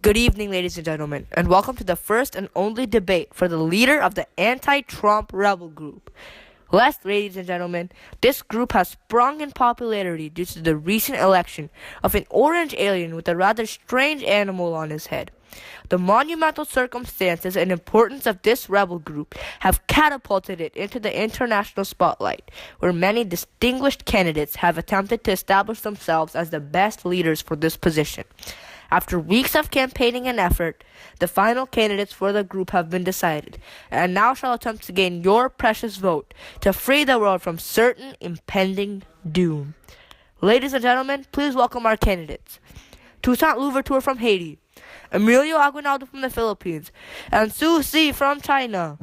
Good evening, ladies and gentlemen, and welcome to the first and only debate for the leader of the anti-Trump rebel group. Ladies and gentlemen, this group has sprung in popularity due to the recent election of an orange alien with a rather strange animal on his head. The monumental circumstances and importance of this rebel group have catapulted it into the international spotlight, where many distinguished candidates have attempted to establish themselves as the best leaders for this position. After weeks of campaigning and effort, the final candidates for the group have been decided, and now shall attempt to gain your precious vote to free the world from certain impending doom. Ladies and gentlemen, please welcome our candidates. Toussaint Louverture from Haiti, Emilio Aguinaldo from the Philippines, and Su Si from China.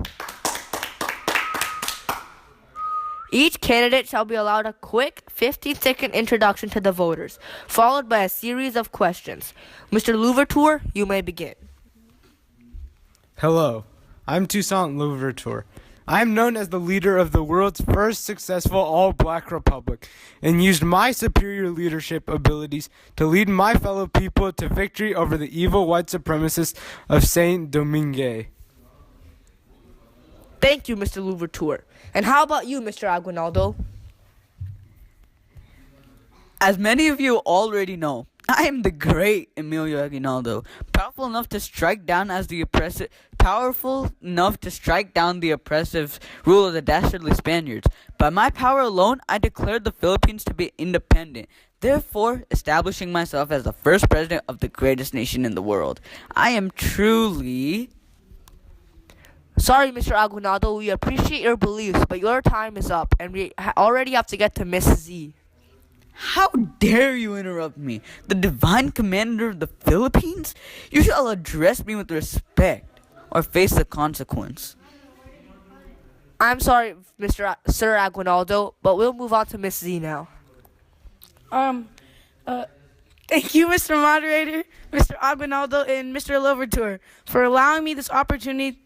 Each candidate shall be allowed a quick 15-second introduction to the voters, followed by a series of questions. Mr. Louverture, you may begin. Hello, I'm Toussaint Louverture. I am known as the leader of the world's first successful all-black republic and used my superior leadership abilities to lead my fellow people to victory over the evil white supremacists of Saint-Domingue. Thank you, Mr. Louverture. And how about you, Mr. Aguinaldo? As many of you already know, I am the great Emilio Aguinaldo, powerful enough to strike down the oppressive rule of the dastardly Spaniards. By my power alone, I declared the Philippines to be independent, therefore establishing myself as the first president of the greatest nation in the world. I am truly... Sorry, Mr. Aguinaldo, we appreciate your beliefs, but your time is up, and we already have to get to Miss Z. How dare you interrupt me? The divine commander of the Philippines? You shall address me with respect, or face the consequence. I'm sorry, Sir Aguinaldo, but we'll move on to Miss Z now. Thank you, Mr. Moderator, Mr. Aguinaldo, and Mr. Louverture, for allowing me this opportunity.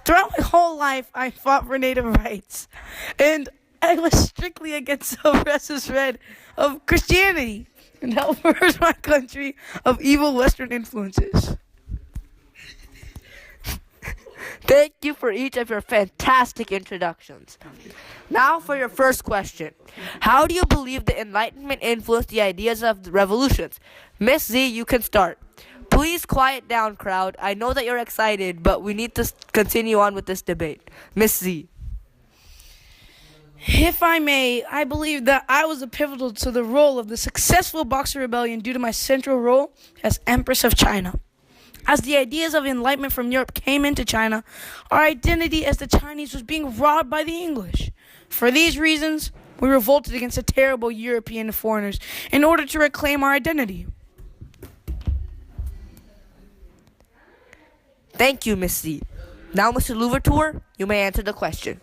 Throughout my whole life, I fought for Native rights, and I was strictly against the oppressive spread of Christianity and helped purge my country of evil Western influences. Thank you for each of your fantastic introductions. Now for your first question. How do you believe the Enlightenment influenced the ideas of the revolutions? Miss Z, you can start. Please quiet down, crowd. I know that you're excited, but we need to continue on with this debate. Miss Z. If I may, I believe that I was a pivotal to the role of the successful Boxer Rebellion due to my central role as Empress of China. As the ideas of enlightenment from Europe came into China, our identity as the Chinese was being robbed by the English. For these reasons, we revolted against the terrible European foreigners in order to reclaim our identity. Thank you, Miss Z. Now, Mr. Louverture, you may answer the question.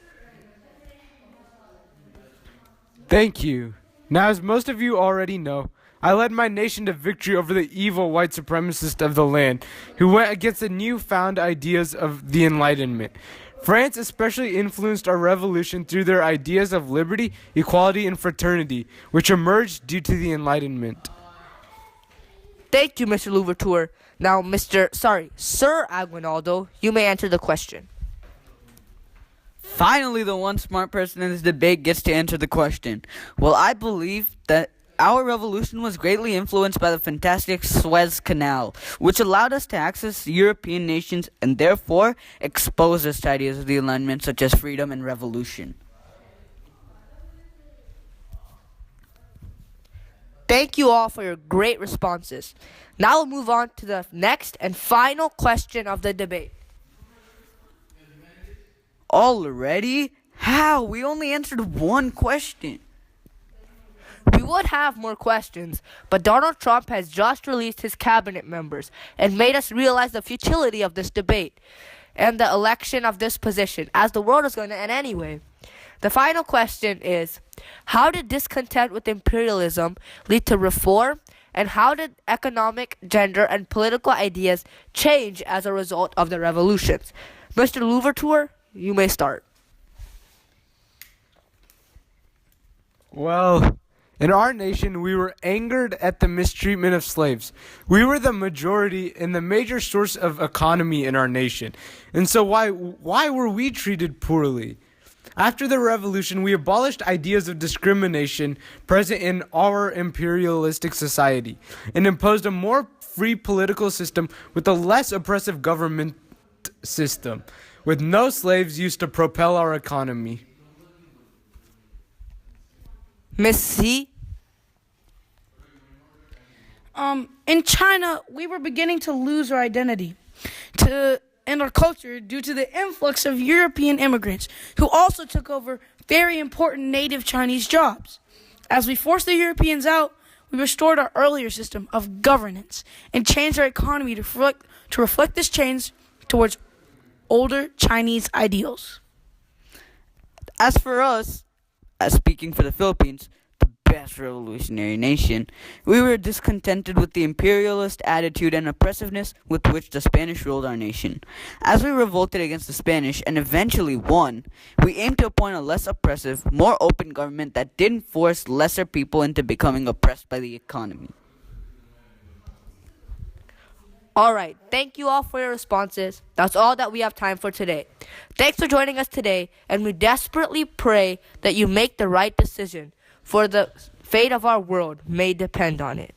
Thank you. Now, as most of you already know, I led my nation to victory over the evil white supremacists of the land, who went against the newfound ideas of the Enlightenment. France especially influenced our revolution through their ideas of liberty, equality, and fraternity, which emerged due to the Enlightenment. Thank you, Mr. Louverture. Now, Sir Aguinaldo, you may answer the question. Finally, the one smart person in this debate gets to answer the question. Well, I believe that our revolution was greatly influenced by the fantastic Suez Canal, which allowed us to access European nations and therefore expose us to ideas of the Enlightenment such as freedom and revolution. Thank you all for your great responses. Now we'll move on to the next and final question of the debate. Already? How? We only answered one question. We would have more questions, but Donald Trump has just released his cabinet members and made us realize the futility of this debate and the election of this position, as the world is going to end anyway. The final question is, how did discontent with imperialism lead to reform, and how did economic, gender, and political ideas change as a result of the revolutions? Mr. Louverture, you may start. Well, In our nation, we were angered at the mistreatment of slaves. We were the majority and the major source of economy in our nation. And so why were we treated poorly? After the revolution, we abolished ideas of discrimination present in our imperialistic society and imposed a more free political system with a less oppressive government system, with no slaves used to propel our economy. Miss C? In China, we were beginning to lose our identity and our culture due to the influx of European immigrants who also took over very important native Chinese jobs. As we forced the Europeans out, we restored our earlier system of governance and changed our economy to reflect this change towards older Chinese ideals. As for us, as speaking for the Philippines, the best revolutionary nation, we were discontented with the imperialist attitude and oppressiveness with which the Spanish ruled our nation. As we revolted against the Spanish and eventually won, we aimed to appoint a less oppressive, more open government that didn't force lesser people into becoming oppressed by the economy. All right, thank you all for your responses. That's all that we have time for today. Thanks for joining us today, and we desperately pray that you make the right decision, for the fate of our world may depend on it.